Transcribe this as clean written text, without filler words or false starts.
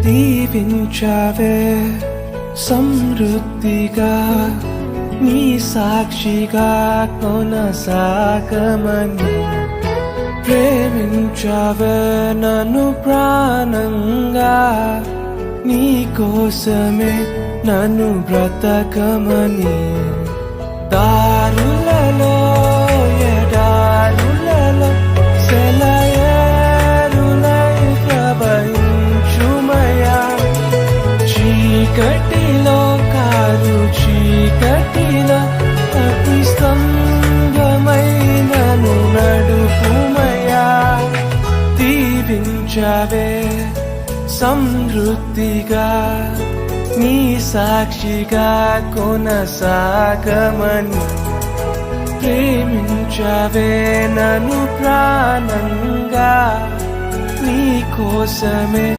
దీవించావే సమృద్ధిగా నీ సాక్షిగా కొనసాగమని ప్రేమించావే నన్ను ప్రాణంగా నీ కోసమే నన్ను బ్రతకమని దారులలో ఎడారులలో సెలయేరులై ప్రవహించుమయా చీకటిలో కాదు చీకటిలో అతి స్తంభమై నన్ను నడుపుమయా దీవించావే సమృద్ధిగా నీ సాక్షిగా కొనసాగమని ప్రేమించావే నన్ను ప్రాణంగా నీ కోసమే